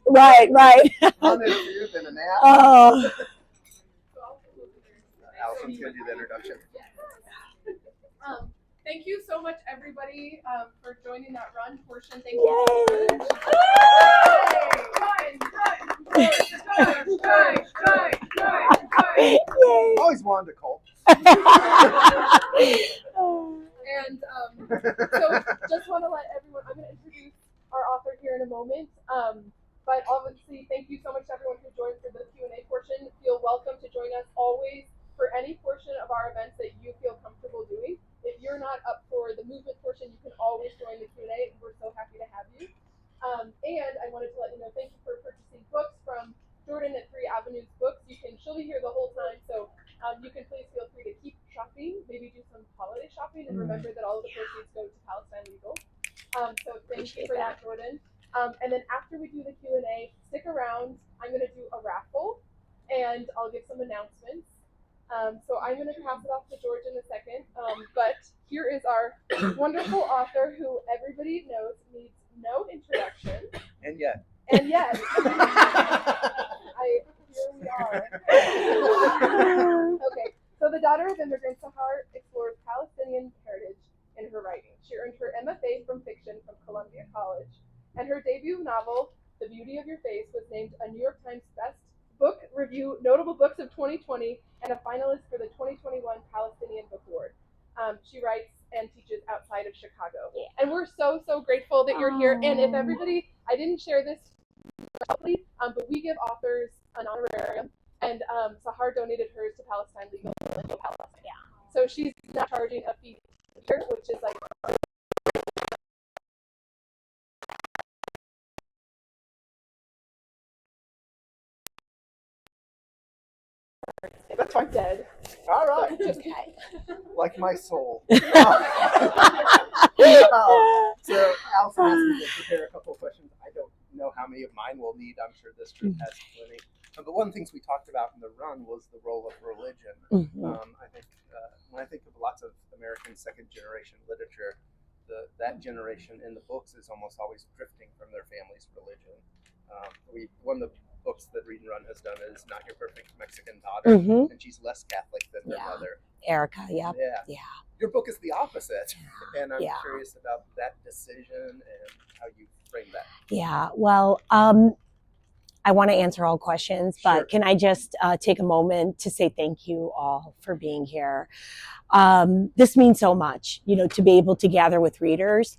Right. Uninterviewed in a nap. Oh. Allison's going to do the introduction. Thank you so much, everybody, for joining that run portion. Thank you. Yay! Always wanted to call. And so just want to let everyone, I'm going to introduce our author here in a moment. But obviously, thank you so much to everyone who joined for the Q&A portion. Feel welcome to join us always for any portion of our events that you feel comfortable doing. If you're not up for the movement portion, you can always join the Q&A, and we're so happy to have you. And I wanted to let you know, thank you for purchasing books from Jordan at 3 Avenues Books. She'll be here the whole time, so you can please feel free to keep shopping, maybe do some holiday shopping, and remember that all of the proceeds go to Palestine Legal. So thank you for that, Jordan. And then after we do the Q&A, stick around. I'm going to do a raffle, and I'll give some announcements. So I'm going to pass it off to George in a second. But here is our wonderful author who everybody knows needs no introduction. And yet. Here we are. Okay, so the daughter of immigrants, Sahar explores Palestinian heritage in her writing. She earned her MFA from fiction from Columbia College, and her debut novel, The Beauty of Your Face, was named a New York Times Best Book Review Notable Books of 2020 and a finalist for the 2021 Palestinian Book Award. She writes and teaches outside of Chicago. Yeah. And we're so grateful that you're here. And if everybody, I didn't share this publicly, but we give authors an honorarium, and Sahar donated hers to Palestine Legal in Palestine. Yeah. So she's not charging a fee here, which is like That's fine. dead. All right. Okay. Like my soul. So Allison asked me to prepare a couple of questions. I don't know how many of mine we'll need. I'm sure this group has plenty. But one of the things we talked about in the run was the role of religion. I think when I think of lots of American second-generation literature, that generation in the books is almost always drifting from their family's religion. One of the books that Read and Run has done is Not Your Perfect Mexican Daughter, and she's less Catholic than her mother. Erica, yeah. Your book is the opposite, and I'm curious about that decision and how you frame that. Yeah, well, I want to answer all questions, but can I just take a moment to say thank you all for being here. This means so much, to be able to gather with readers.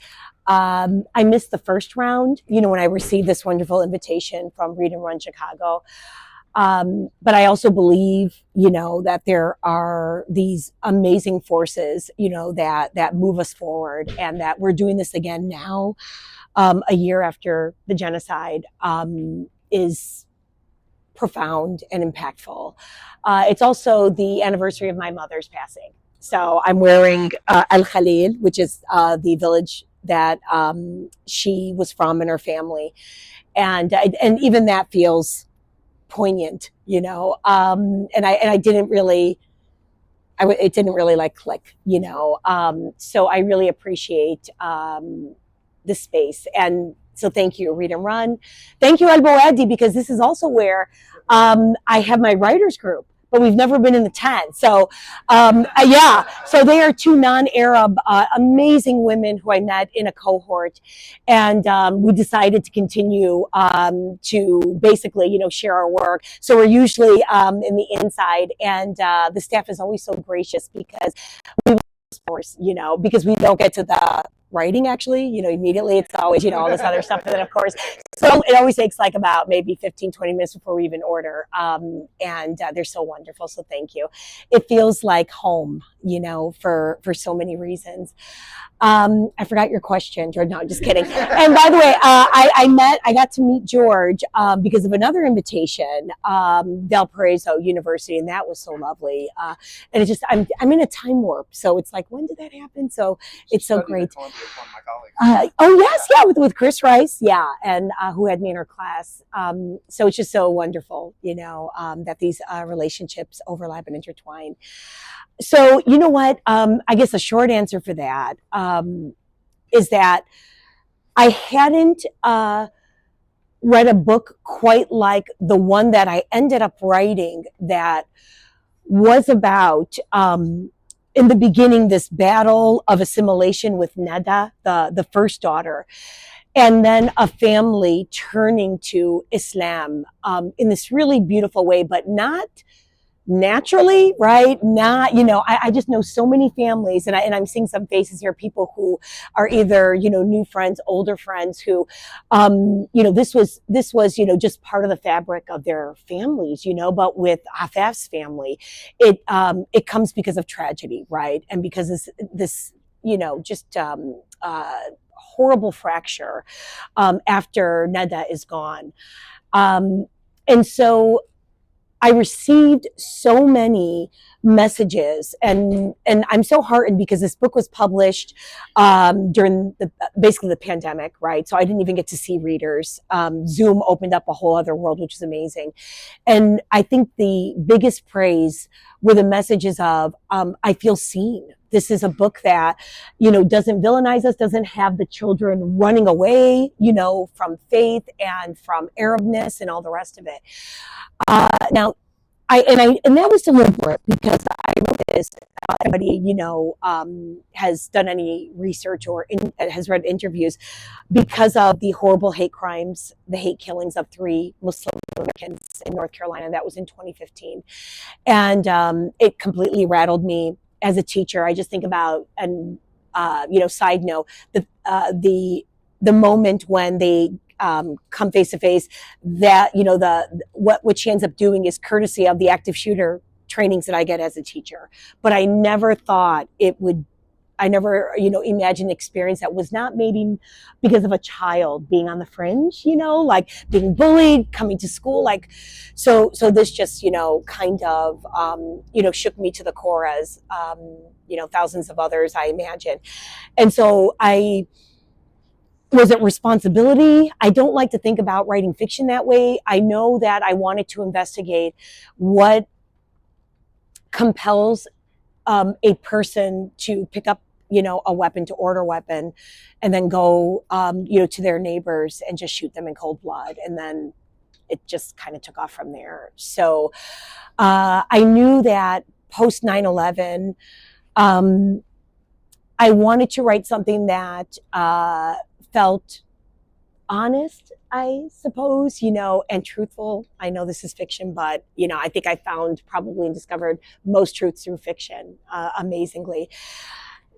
I missed the first round, when I received this wonderful invitation from Read and Run Chicago. But I also believe, that there are these amazing forces, that move us forward, and that we're doing this again now, a year after the genocide, is profound and impactful. It's also the anniversary of my mother's passing. So I'm wearing Al Khalil, which is the village that she was from and her family. And even that feels poignant, and I didn't really, it didn't really click, so I really appreciate the space. And so thank you, Read and Run. Thank you, Al Bawadi, because this is also where I have my writers group, but we've never been in the tent. So so they are 2 non-Arab amazing women who I met in a cohort, and we decided to continue to basically share our work. So we're usually in the inside, and the staff is always so gracious because because we don't get to the writing actually, immediately. It's always, all this other stuff. And then of course, so it always takes about maybe 15, 20 minutes before we even order. And they're so wonderful. So thank you. It feels like home, for so many reasons. I forgot your question, George. No, just kidding. And by the way, I got to meet George because of another invitation, Valparaiso University, and that was so lovely. And it's just, I'm in a time warp, so it's like, when did that happen? So it's so great. With Chris Rice, and who had me in her class. So it's just so wonderful, that these relationships overlap and intertwine. So, you know what? I guess the short answer for that is that I hadn't read a book quite like the one that I ended up writing that was about, in the beginning, this battle of assimilation with Neda, the first daughter, and then a family turning to Islam in this really beautiful way, but not naturally, right? Not, I just know so many families, and I'm seeing some faces here, people who are either, new friends, older friends who, this was, just part of the fabric of their families, but with Afaf's family, it comes because of tragedy, right? And because this just, horrible fracture, after Neda is gone. And so I received so many messages, and I'm so heartened because this book was published during basically the pandemic, right? So I didn't even get to see readers. Zoom opened up a whole other world, which is amazing. And I think the biggest praise were the messages of, I feel seen. This is a book that, doesn't villainize us, doesn't have the children running away, from faith and from Arabness and all the rest of it. Now, and that was deliberate because I wrote this. Anybody has done any research or has read interviews, because of the horrible hate crimes, the hate killings of 3 Muslim Americans in North Carolina. That was in 2015, and it completely rattled me as a teacher. I just think about, and side note, the moment when they come face to face, that what she ends up doing is courtesy of the active shooter trainings that I get as a teacher. But I never thought it would. I never, imagined an experience that was not maybe because of a child being on the fringe, like being bullied, coming to school, like, so this just, kind of, shook me to the core, as, thousands of others, I imagine. And so was it responsibility? I don't like to think about writing fiction that way. I know that I wanted to investigate what compels a person to pick up, a weapon, to order a weapon, and then go, to their neighbors and just shoot them in cold blood. And then it just kind of took off from there. So I knew that post 9/11, I wanted to write something that felt honest, I suppose, and truthful. I know this is fiction, but, I think I found probably and discovered most truths through fiction, amazingly.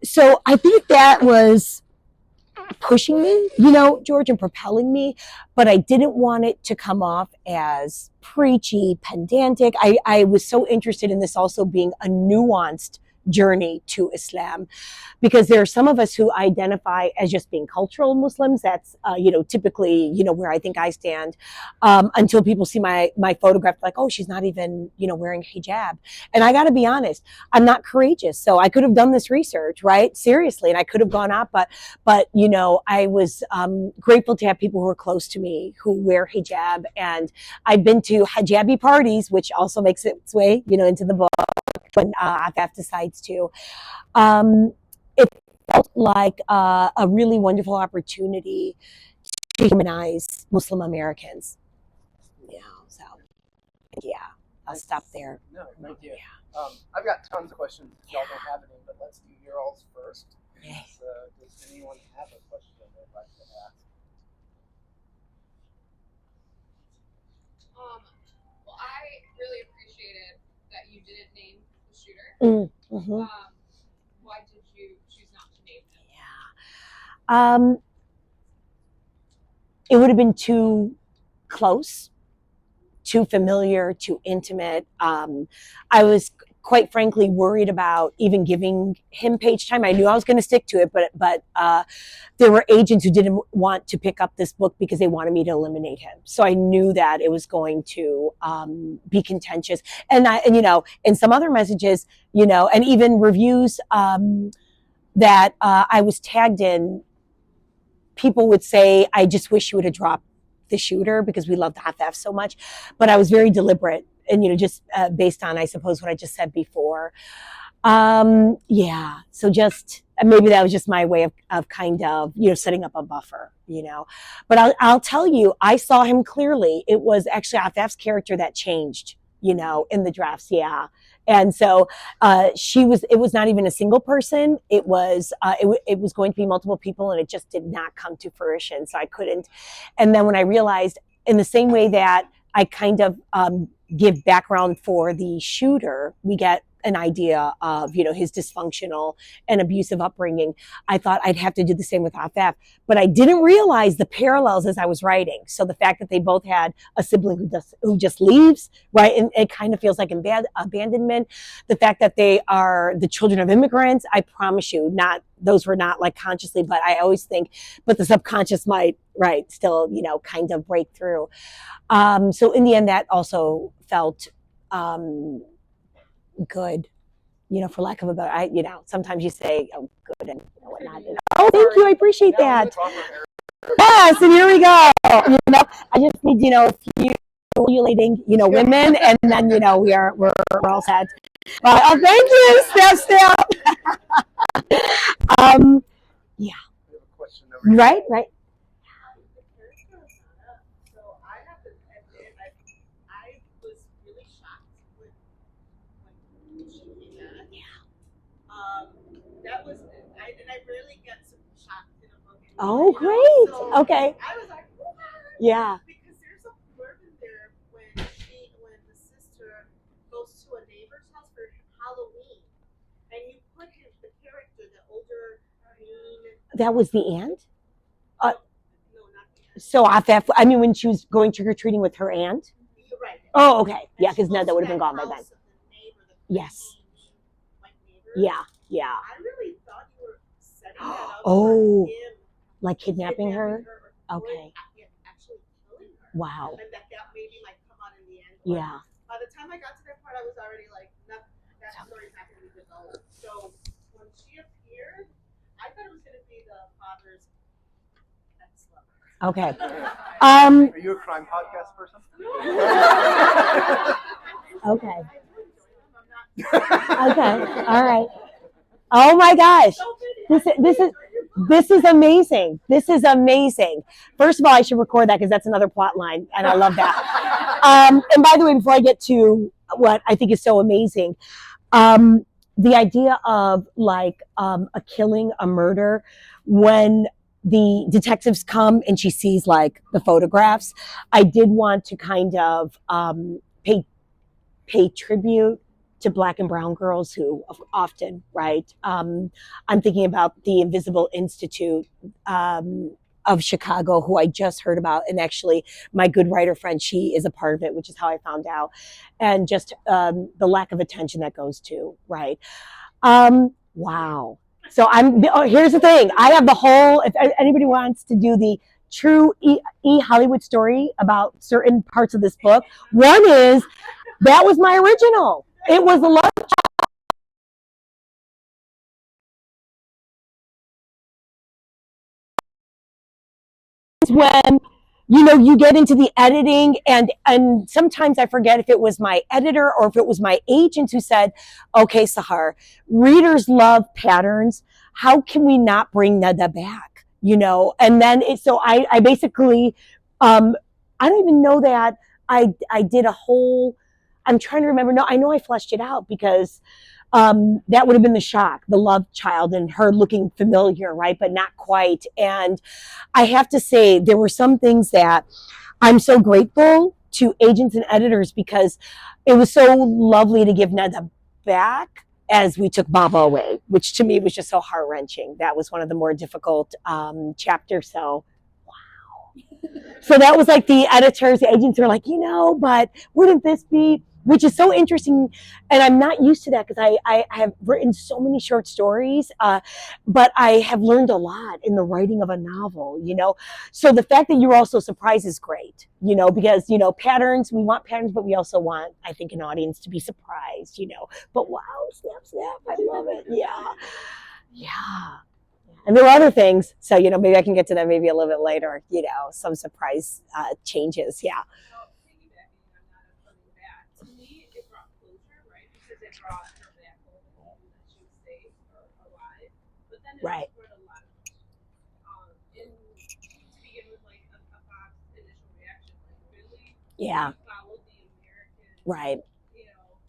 So I think that was pushing me, George, and propelling me, but I didn't want it to come off as preachy, pedantic. I was so interested in this also being a nuanced journey to Islam, because there are some of us who identify as just being cultural Muslims. That's typically where I think I stand, until people see my photograph, like, oh, she's not even wearing hijab. And I got to be honest, I'm not courageous, so I could have done this research, right, seriously, and I could have gone out, but I was grateful to have people who are close to me who wear hijab, and I've been to hijabi parties, which also makes its way into the book when Afaf decides to. It felt like a really wonderful opportunity to humanize Muslim Americans. So I'll stop there. No, thank you. Yeah. I've got tons of questions. Y'all don't have any, but let's do your all's first. Yes. Does anyone have a question they'd like to ask? Well, I really appreciated that you didn't name the shooter. Mm-hmm. Why did you choose not to name him? Yeah. It would have been too close, too familiar, too intimate. I was quite frankly worried about even giving him page time. I knew I was going to stick to it, but there were agents who didn't want to pick up this book because they wanted me to eliminate him. So I knew that it was going to be contentious. And in some other messages, and even reviews that I was tagged in, people would say, I just wish you would have dropped the shooter because we loved Afaf so much. But I was very deliberate, and just based on, I suppose, what I just said before. So just and maybe that was just my way of kind of, setting up a buffer, But I'll tell you, I saw him clearly. It was actually Afaf's character that changed, in the drafts. Yeah. And so it was not even a single person. It was going to be multiple people, and it just did not come to fruition. So I couldn't. And then when I realized, in the same way that I kind of give background for the shooter, we get an idea of, his dysfunctional and abusive upbringing. I thought I'd have to do the same with Afaf, but I didn't realize the parallels as I was writing. So the fact that they both had a sibling who just leaves, right? And it kind of feels like abandonment. The fact that they are the children of immigrants, I promise you, those were not like consciously, but I always think, but the subconscious might, right, still, kind of break through. So in the end, that also felt good, for lack of a better, sometimes you say, oh, good and whatnot. Oh, thank you. I appreciate that. Yes, and here we go. I just need, a few stimulating, women, and then, we're all set. Oh, thank you. Step. Yeah. Right. That was, and I rarely get some shocked in a book. Oh, great. So okay. I was like, what? Yeah. Because there's a blurb in there when the sister goes to a neighbor's house for Halloween, and you put the character, the older mean. That was the aunt? No, not the aunt. So Afaf, when she was going trick-or-treating with her aunt? You're right. Oh, okay. Yeah, because Ned, that would have been gone by then. Yes. Yeah. I really thought you were setting that up for him, like kidnapping her? Okay. Actually killing her. Wow. And that maybe might come out in the end. Yeah. By the time I got to that part, I was already like, no, that story's not going to be developed. So when she appeared, I thought it was going to be the father's ex-lover. Okay. Are you a crime podcast person? Okay. Okay. All right. Oh my gosh. This is amazing. This is amazing. First of all, I should record that because that's another plot line, and I love that. And by the way, before I get to what I think is so amazing, the idea of like a killing, a murder, when the detectives come and she sees like the photographs, I did want to kind of pay tribute to Black and brown girls who often, right? I'm thinking about the Invisible Institute of Chicago, who I just heard about. And actually, my good writer friend, she is a part of it, which is how I found out. And just the lack of attention that goes to, right? Wow. So here's the thing. I have the whole, if anybody wants to do the true Hollywood story about certain parts of this book, one is, that was my original. It was a love when you get into the editing, and sometimes I forget if it was my editor or if it was my agent who said, okay, Sahar, readers love patterns. How can we not bring Nada back? And then so I basically, I don't even know that I did a whole, I'm trying to remember. No, I know I fleshed it out because that would have been the shock, the love child and her looking familiar, right? But not quite. And I have to say, there were some things that I'm so grateful to agents and editors, because it was so lovely to give Neda back as we took Baba away, which to me was just so heart-wrenching. That was one of the more difficult chapters. So so that was like the editors, the agents were like, but wouldn't this be, which is so interesting. And I'm not used to that because I have written so many short stories, but I have learned a lot in the writing of a novel, So the fact that you're also surprised is great, because, patterns, we want patterns, but we also want, I think, an audience to be surprised, But wow, snap, I love it. Yeah. And there were other things, so maybe I can get to that maybe a little bit later. Some surprise changes. Yeah. Well, piggybacking on that and coming back, to me, it brought closure, right? Because it brought her back home and knew that she was safe or alive. But then and Right. I've read a lot of it. To begin with, like a Bob's initial reaction, like really, Yeah. he followed the American, Right. you know,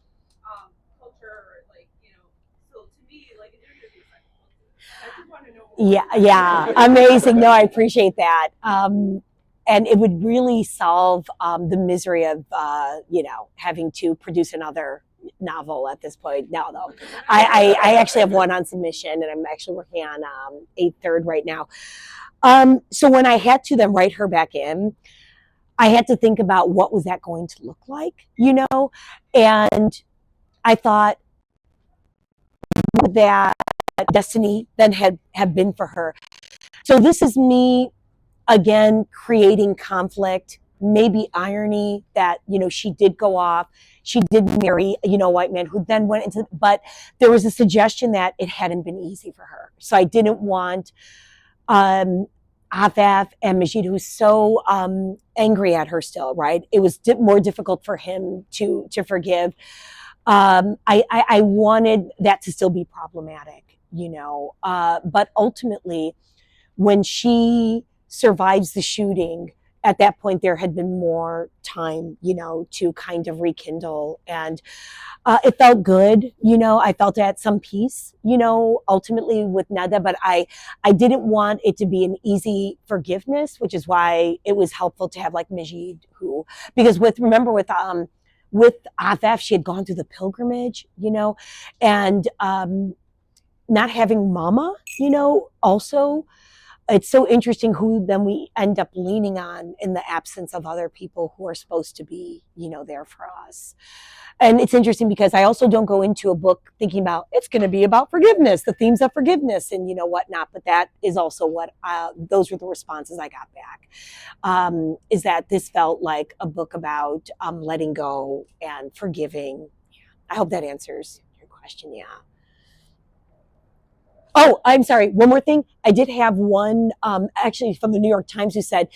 culture, like, you know. So to me, like, there should be a second book. I just want to know more. Yeah, amazing. No, I appreciate that. And it would really solve the misery of, having to produce another novel at this point. No, though. I actually have one on submission, and I'm actually working on a third right now. So when I had to then write her back in, I had to think about what was that going to look like, and I thought, what would that destiny then have been for her? So this is me again creating conflict, maybe irony that she did go off, she did marry a white man who then went into, but there was a suggestion that it hadn't been easy for her. So I didn't want Afaf and Majid, who's so angry at her still, right? It was more difficult for him to forgive. I wanted that to still be problematic, but ultimately, when she survives the shooting, at that point there had been more time, to kind of rekindle, and it felt good. I felt at some peace, ultimately with Nada, but I didn't want it to be an easy forgiveness, which is why it was helpful to have like Majid, because with Afaf, she had gone through the pilgrimage, and not having mama, also. It's so interesting who then we end up leaning on in the absence of other people who are supposed to be, there for us. And it's interesting because I also don't go into a book thinking about it's going to be about forgiveness, the themes of forgiveness and, whatnot. But that is also what those were the responses I got back, is that this felt like a book about letting go and forgiving. I hope that answers your question. Yeah. Oh, I'm sorry. One more thing. I did have one, actually from the New York Times, who said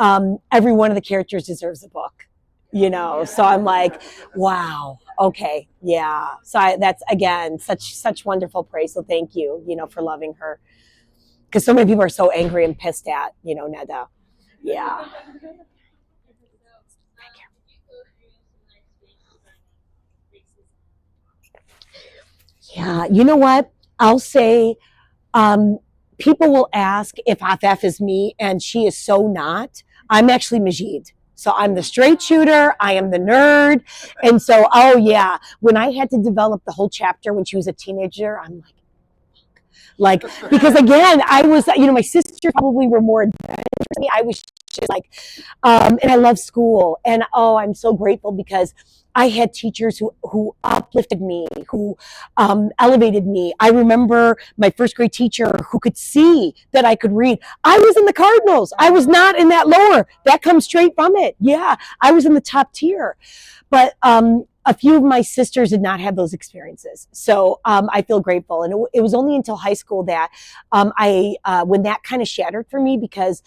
every one of the characters deserves a book. So I'm like, wow, okay, yeah. So that's again such wonderful praise. So thank you, for loving her, because so many people are so angry and pissed at, Neda. Yeah. Yeah. You know what? I'll say. People will ask if Afaf is me, and she is so not. I'm actually Majid. So I'm the straight shooter. I am the nerd. And so, oh yeah, when I had to develop the whole chapter when she was a teenager, I'm like, because again, I was, my sisters probably were more adventurous than me. I was just like, and I love school. And oh, I'm so grateful because I had teachers who uplifted me, who elevated me. I remember my first grade teacher who could see that I could read. I was in the Cardinals. I was not in that lower. That comes straight from it. Yeah, I was in the top tier. But a few of my sisters did not have those experiences. So I feel grateful. And it was only until high school that when that kind of shattered for me, because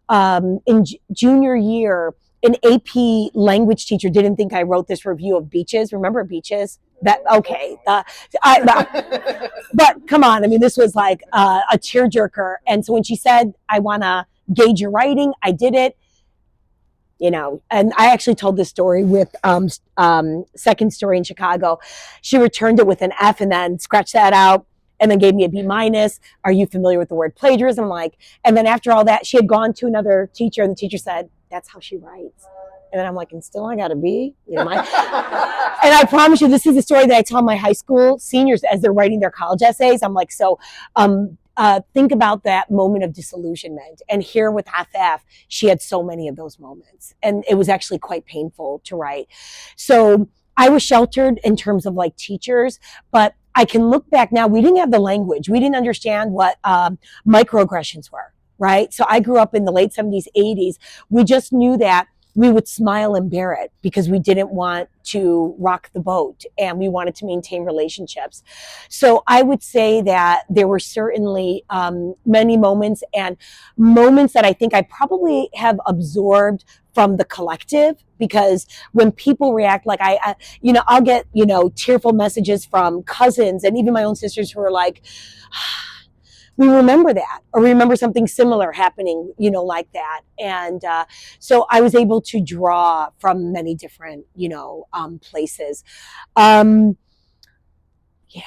in junior year, an AP language teacher didn't think I wrote this review of Beaches. Remember Beaches? Okay. But come on. I mean, this was like a tearjerker. And so when she said, I want to gauge your writing, I did it. And I actually told this story with Second Story in Chicago. She returned it with an F and then scratched that out and then gave me a B-. Are you familiar with the word plagiarism? I'm like, and then after all that, she had gone to another teacher, and the teacher said, that's how she writes. And then I'm like, and still I got a B? And I promise you, this is the story that I tell my high school seniors as they're writing their college essays. I'm like, so think about that moment of disillusionment. And here with Afaf, she had so many of those moments. And it was actually quite painful to write. So I was sheltered in terms of like teachers, but I can look back now. We didn't have the language. We didn't understand what microaggressions were, right? So I grew up in the late 70s, 80s. We just knew that we would smile and bear it because we didn't want to rock the boat and we wanted to maintain relationships. So I would say that there were certainly many moments that I think I probably have absorbed from the collective, because when people react, like I'll get, tearful messages from cousins and even my own sisters who are like, we remember that, or we remember something similar happening, you know, like that. And so I was able to draw from many different, you know, places. Um, yeah,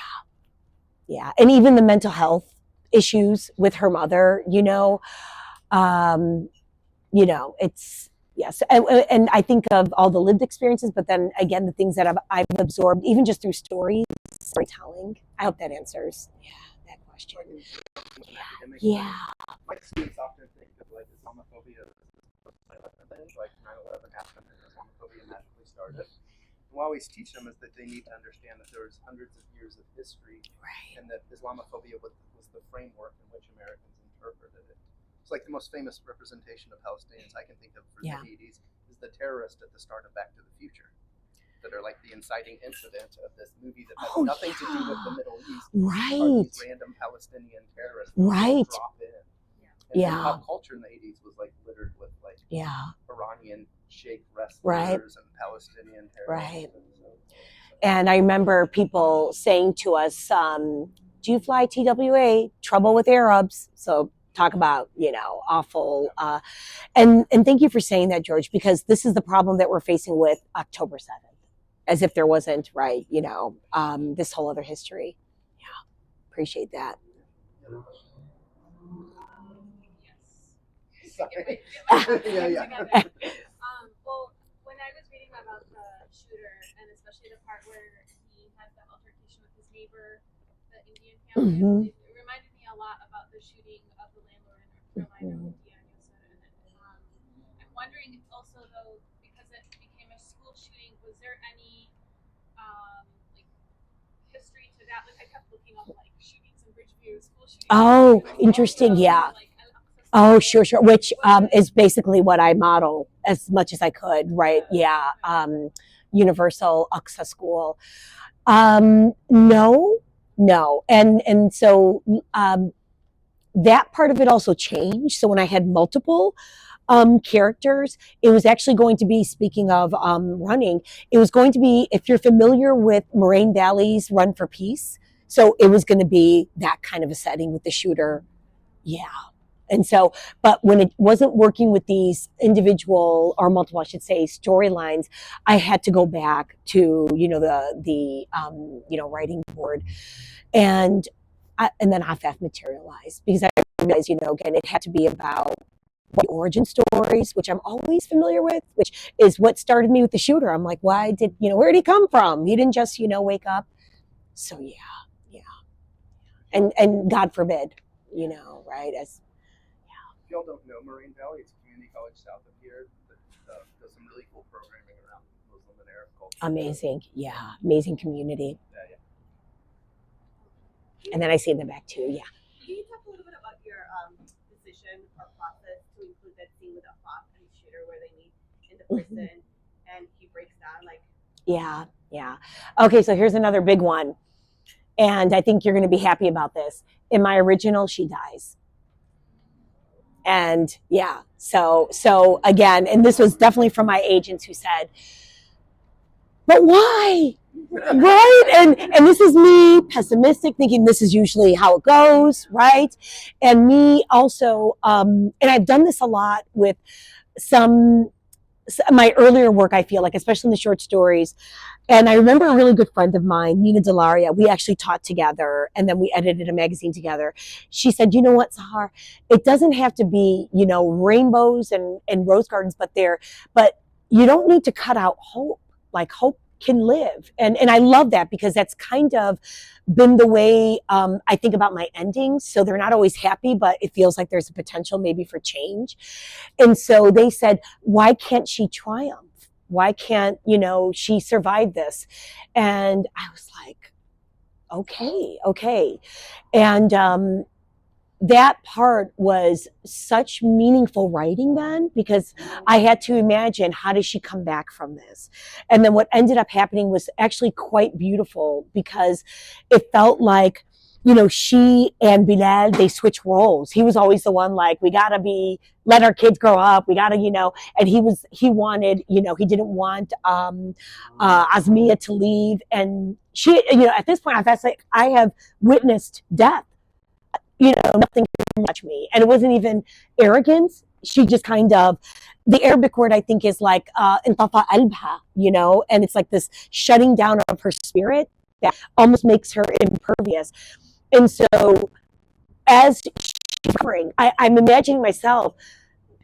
yeah. And even the mental health issues with her mother, um, it's, yes. And I think of all the lived experiences, but then again, the things that I've absorbed, even just through storytelling. I hope that answers, that question. Yeah. My students often think of like Islamophobia as like 9/11 happened and Islamophobia magically started. And what I always teach them is that they need to understand that there was hundreds of years of history, Right. and that Islamophobia was the framework in which Americans interpreted it. It's like the most famous representation of Palestinians I can think of for the 80s is the terrorist at the start of Back to the Future, that are like the inciting incident of this movie that has nothing to do with the Middle East. Right. Are these random Palestinian terrorists that drop in. And pop culture in the 80s was like littered with like Iranian sheikh wrestlers and Palestinian terrorists. Right. And I remember people saying to us, do you fly TWA? Trouble with Arabs. So talk about, awful. And thank you for saying that, George, because this is the problem that we're facing with October 7th, as if there wasn't, right, this whole other history. Yeah, appreciate that. Well, when I was reading about the shooter, and especially the part where he had the altercation with his neighbor, the Indian family, it reminded me a lot about the shooting of the landlord in North Carolina with Deanna. I'm wondering also, though, because it became a school shooting, was there any history to that? Like, I kept looking up shootings in Bridgeview, school shootings. Oh, interesting. Yeah. Oh, sure. Which is basically what I model as much as I could, right? Yeah. Universal Aqsa School. No. And so that part of it also changed. So when I had multiple characters, it was actually going to be, speaking of running, it was going to be, if you're familiar with Moraine Valley's Run for Peace, so it was going to be that kind of a setting with the shooter. Yeah. And so, but when it wasn't working with these individual or multiple, I should say, storylines, I had to go back to, the writing board, and then Afaf materialized, because I realized, again, it had to be about the origin stories, which I'm always familiar with, which is what started me with the shooter. I'm like, why did, where did he come from? He didn't just, wake up. So yeah. And God forbid, right, as if y'all don't know Moraine Valley, it's a community college south of here that does some really cool programming around Muslim and Arab culture. Amazing. Yeah. Amazing community. Yeah. And then I see in the back too. Yeah. Can you talk a little bit about your decision or process to include that scene with Afaf and the shooter where they meet in the prison and he breaks down Yeah. Okay, so here's another big one. And I think you're going to be happy about this. In my original, she dies. And yeah, so again, and this was definitely from my agents who said, but why? Right? And this is me pessimistic, thinking this is usually how it goes, right? And me also, and I've done this a lot with my earlier work, I feel like, especially in the short stories. And I remember a really good friend of mine, Nina Delaria, we actually taught together, and then we edited a magazine together. She said, you know what, Sahar, it doesn't have to be, rainbows and rose gardens, but you don't need to cut out hope. Like, hope can live. And I love that, because that's kind of been the way I think about my endings. So they're not always happy, but it feels like there's a potential maybe for change. And so they said, why can't she triumph? Why can't, she survive this? And I was like, okay. And that part was such meaningful writing then, because I had to imagine, how does she come back from this? And then what ended up happening was actually quite beautiful, because it felt like, she and Bilal, they switch roles. He was always the one like, we gotta let our kids grow up. We gotta, and he wanted, he didn't want Azmiya to leave. And she, at this point, I felt like I have witnessed death. nothing can touch me. And it wasn't even arrogance. She just kind of, the Arabic word I think is like intafa alba, and it's like this shutting down of her spirit that almost makes her impervious. And so as she's recovering, I'm imagining myself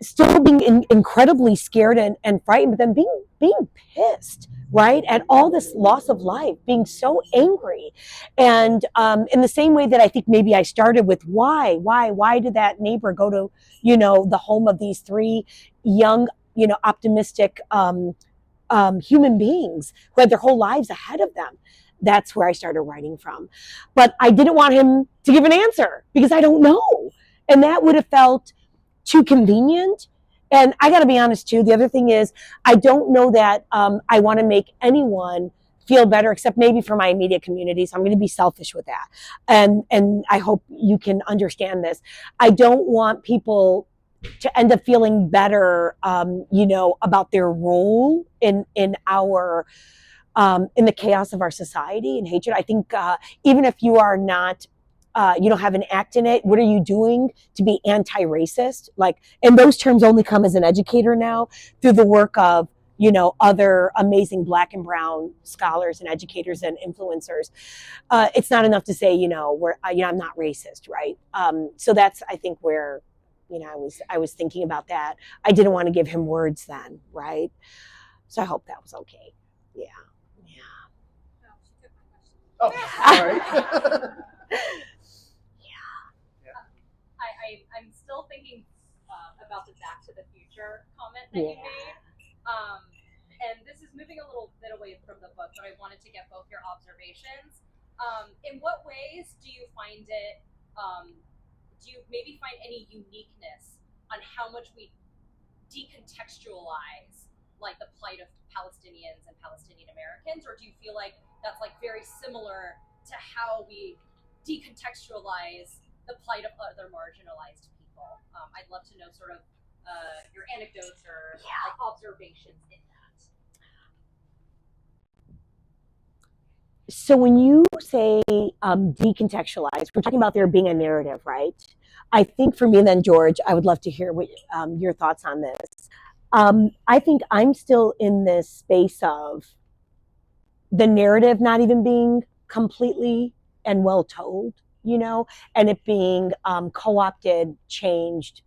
still being incredibly scared and frightened, but then being pissed, right, at all this loss of life, being so angry. And in the same way that I think maybe I started with why did that neighbor go to, the home of these three young, optimistic human beings who had their whole lives ahead of them. That's where I started writing from. But I didn't want him to give an answer because I don't know. And that would have felt too convenient. And I got to be honest too. The other thing is, I don't know that I want to make anyone feel better, except maybe for my immediate community. So I'm going to be selfish with that. And I hope you can understand this. I don't want people to end up feeling better, about their role in our in the chaos of our society and hatred. I think even if you are not, you don't have an act in it, what are you doing to be anti-racist? Like, and those terms only come as an educator now through the work of, other amazing Black and brown scholars and educators and influencers. It's not enough to say, I'm not racist, right? So that's, I think, where, I was thinking about that. I didn't want to give him words then, right? So I hope that was okay. Yeah. Oh, all right. I'm still thinking about the Back to the Future comment that you made. And this is moving a little bit away from the book, but I wanted to get both your observations. In what ways do you find it, do you maybe find any uniqueness on how much we decontextualize like the plight of Palestinians and Palestinian Americans, or do you feel like that's like very similar to how we decontextualize the plight of other marginalized people? I'd love to know sort of your anecdotes or like observations in that. So when you say decontextualize, we're talking about there being a narrative, right? I think for me then, George, I would love to hear what your thoughts on this. I think I'm still in this space of the narrative not even being completely and well told, and it being co-opted, changed,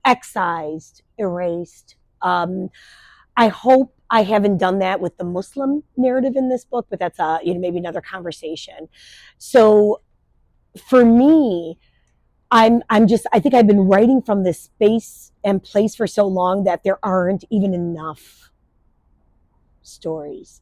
excised, erased. I hope I haven't done that with the Muslim narrative in this book, but that's maybe another conversation. So for me, I think I've been writing from this space and place for so long that there aren't even enough stories,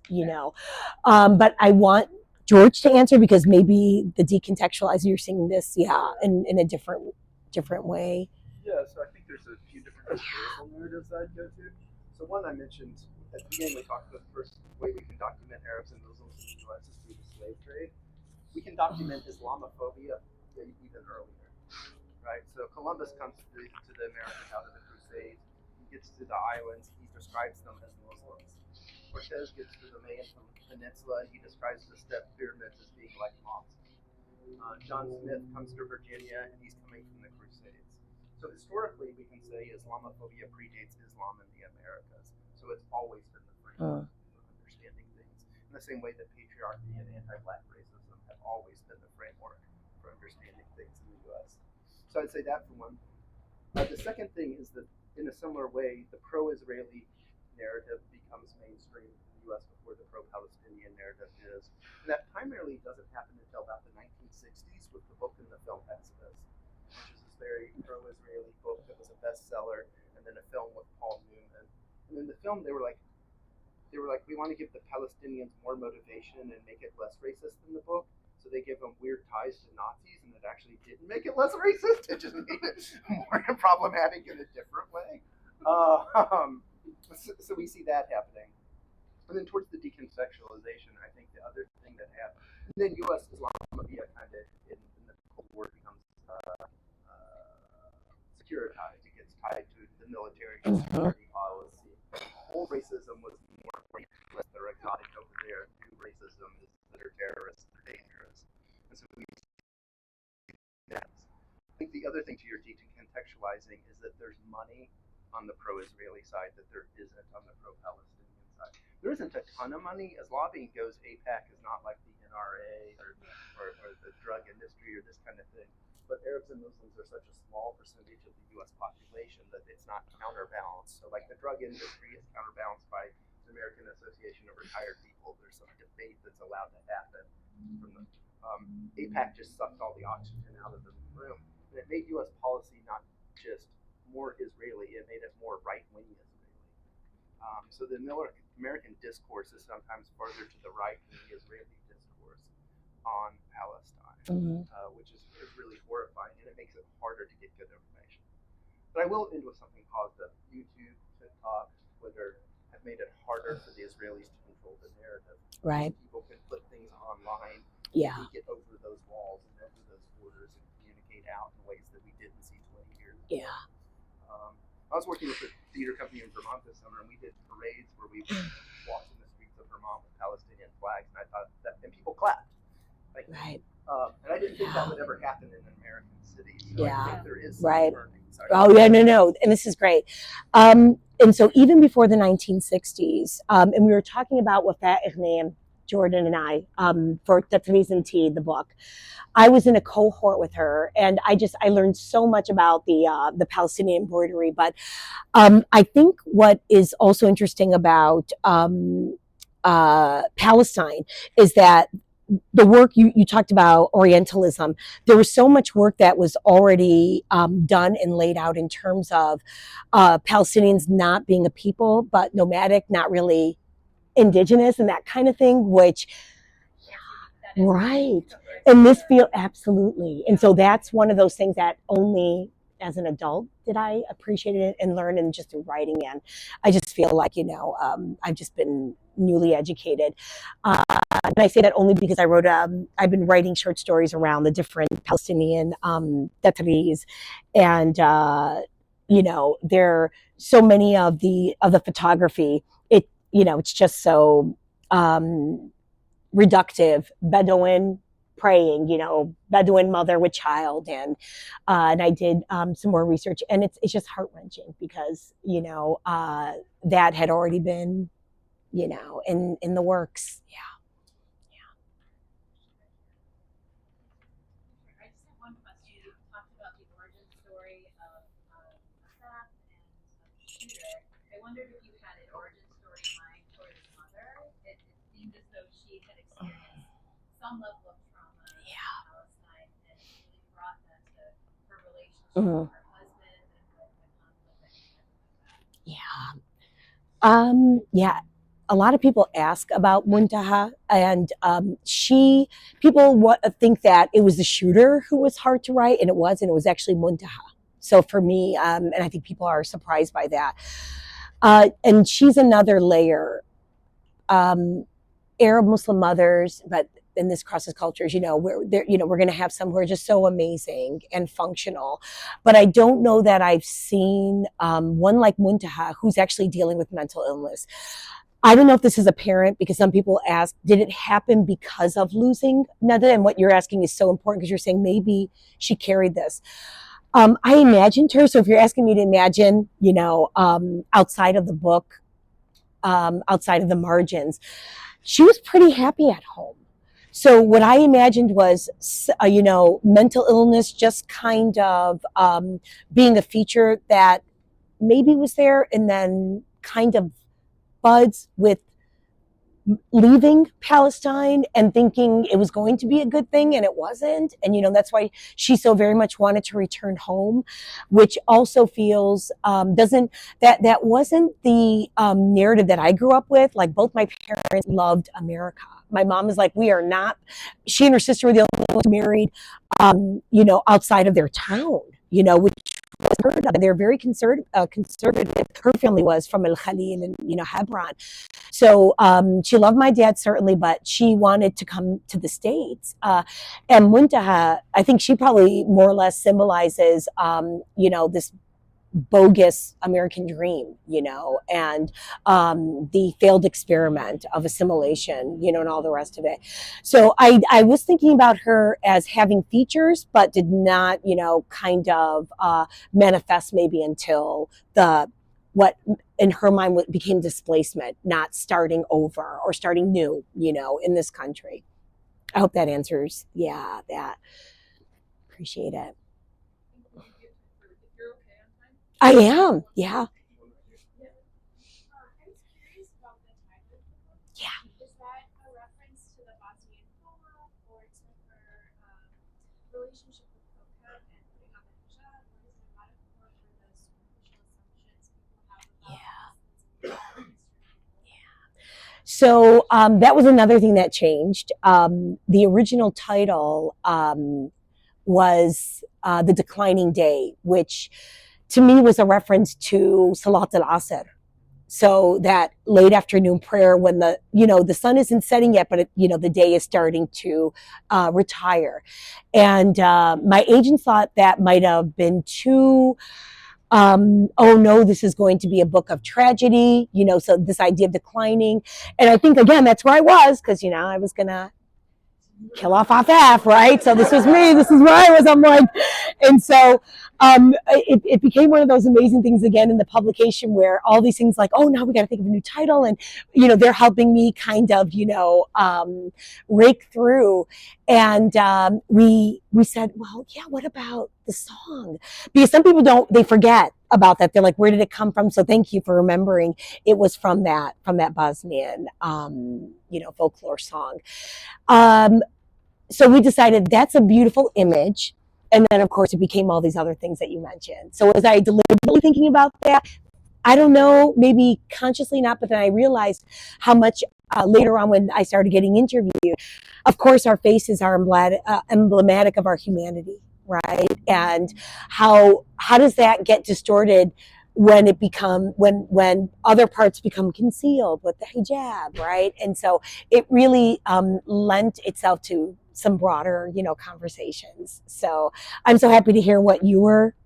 but I want George to answer because maybe the decontextualizer, you're seeing this, in a different way. Yeah, so I think there's a few different historical narratives I'd go to. So one I mentioned at the beginning, we talked about the first way we can document Arabs and Muslims in the U.S. is through the slave trade. We can document Islamophobia even earlier, right? So Columbus comes to the Americas out of the Crusades. He gets to the islands. He describes them as Muslims. Cortez gets to the Mayan Peninsula, and he describes the step pyramids as being like mosques. John Smith comes to Virginia, and he's coming from the Crusades. So historically, we can say Islamophobia predates Islam in the Americas. So it's always been the framework of understanding things. In the same way that patriarchy and anti-Black racism have always been the framework for understanding things in the U.S. So I'd say that for one. The second thing is that in a similar way, the pro-Israeli narrative becomes mainstream in the U.S. before the pro-Palestinian narrative is. And that primarily doesn't happen until about the 1960s with the book and the film Pacifist, which is this very pro-Israeli book that was a bestseller, and then a film with Paul Newman. And in the film, they were like, we want to give the Palestinians more motivation and make it less racist than the book. So they give them weird ties to Nazis, and it actually didn't make it less racist. It just made it more problematic in a different way. So we see that happening. And then towards the decontextualization, I think the other thing that happened, and then U.S. Islamophobia kind of in the Cold War becomes securitized. It gets tied to the military and security policy. Old racism was more raceless, they're exotic over there. New racism is that they're terrorists, they're dangerous. And so we see the other thing to your decontextualizing is that there's money on the pro-Israeli side that there isn't on the pro-Palestinian side. There isn't a ton of money. As lobbying goes, AIPAC is not like the NRA or the drug industry or this kind of thing. But Arabs and Muslims are such a small percentage of the U.S. population that it's not counterbalanced. So like the drug industry is counterbalanced by the American Association of Retired People. There's some debate that's allowed to happen. From the AIPAC just sucked all the oxygen out of the room. And it made U.S. policy not just more Israeli, it made it more right-wing Israeli. So the American discourse is sometimes farther to the right than the Israeli discourse on Palestine, which is really horrifying, and it makes it harder to get good information. But I will end with something positive. YouTube, TikTok, Twitter have made it harder for the Israelis to control the narrative. Right. People can put things online. Yeah. We get over those walls and over those borders and communicate out in ways that we didn't see 20 years ago. Yeah. I was working with a theater company in Vermont this summer, and we did parades where we walked in the streets of Vermont with Palestinian flags, and I thought that, and people clapped. Like, Right. And I didn't think that would ever happen in an American city. So Yeah. I think there is some Right. learning. Sorry. Oh yeah, no, and this is great. And so even before the 1960s, and we were talking about Wafa Ighnam, Jordan and I, for Tatreez and Tea, the book. I was in a cohort with her, and I learned so much about the Palestinian embroidery. But I think what is also interesting about Palestine is that the work you talked about, Orientalism, there was so much work that was already done and laid out in terms of Palestinians not being a people, but nomadic, not really indigenous and that kind of thing, which, right. And this field, absolutely. And so that's one of those things that only as an adult did I appreciate it and learn, and just through writing. And I just feel like, I've just been newly educated. And I say that only because I've been writing short stories around the different Palestinian Tatreez. And, there are so many of the photography, it's just so reductive. Bedouin praying, Bedouin mother with child, and I did some more research, and it's just heart-wrenching because that had already been in the works. Yeah. I just have one question. You talked about the origin story of Asaf and Shooter. I wondered if you had an origin story in mind for his mother. It seemed as though she had experienced some level of trauma in Palestine, and really brought that to her relationship with her husband and the conflict that he had with that. Yeah. A lot of people ask about Muntaha, and people think that it was the shooter who was hard to write, and it was actually Muntaha. So for me, and I think people are surprised by that. And she's another layer. Arab Muslim mothers, but in this crosses cultures, we're going to have some who are just so amazing and functional. But I don't know that I've seen one like Muntaha who's actually dealing with mental illness. I don't know if this is apparent, because some people ask, did it happen because of losing Nada? And what you're asking is so important, because you're saying maybe she carried this. I imagined her. So if you're asking me to imagine, outside of the book, outside of the margins, she was pretty happy at home. So what I imagined was, mental illness just kind of being a feature that maybe was there, and then kind of buds with leaving Palestine and thinking it was going to be a good thing, and it wasn't. And that's why she so very much wanted to return home, which also feels that wasn't the narrative that I grew up with. Like, both my parents loved America. My mom is like, we are not. She and her sister were the only ones married, outside of their town, which was heard of. And they're very conservative. Her family was from El Khalil and Hebron. So she loved my dad, certainly, but she wanted to come to the States. And Muntaha, I think she probably more or less symbolizes, this bogus American dream, and the failed experiment of assimilation, and all the rest of it. So I was thinking about her as having features, but did not, kind of manifest maybe until what in her mind became displacement, not starting over or starting new, in this country. I hope that answers, that. Appreciate it. If you're okay on time. I am, yeah. I was curious about the title of the book. Yeah. Is that a reference to the Bosnian Roma or to her relationship with Coca and putting on the hijab, or is it a metaphor for the superficial assumptions people have about So that was another thing that changed. The original title was The Declining Day, which to me was a reference to Salat al-Asr. So that late afternoon prayer when the sun isn't setting yet, but the day is starting to retire. And my agent thought that might have been too, oh no, this is going to be a book of tragedy, so this idea of declining. And I think, again, that's where I was, because, I was going to kill off Afaf, right? So this was me. This is where I was. I'm like, and so it became one of those amazing things again in the publication where all these things like, oh, now we got to think of a new title, and they're helping me kind of rake through. And we said, well, yeah, what about the song? Because some people they forget about that. They're like, where did it come from? So thank you for remembering. It was from that Bosnian folklore song. So we decided that's a beautiful image. And then, of course, it became all these other things that you mentioned. So was I deliberately thinking about that? I don't know, maybe consciously not, but then I realized how much later on when I started getting interviewed, of course, our faces are emblematic of our humanity, right? And how does that get distorted when when other parts become concealed with the hijab, right? And so it really lent itself to some broader, conversations. So I'm so happy to hear what you were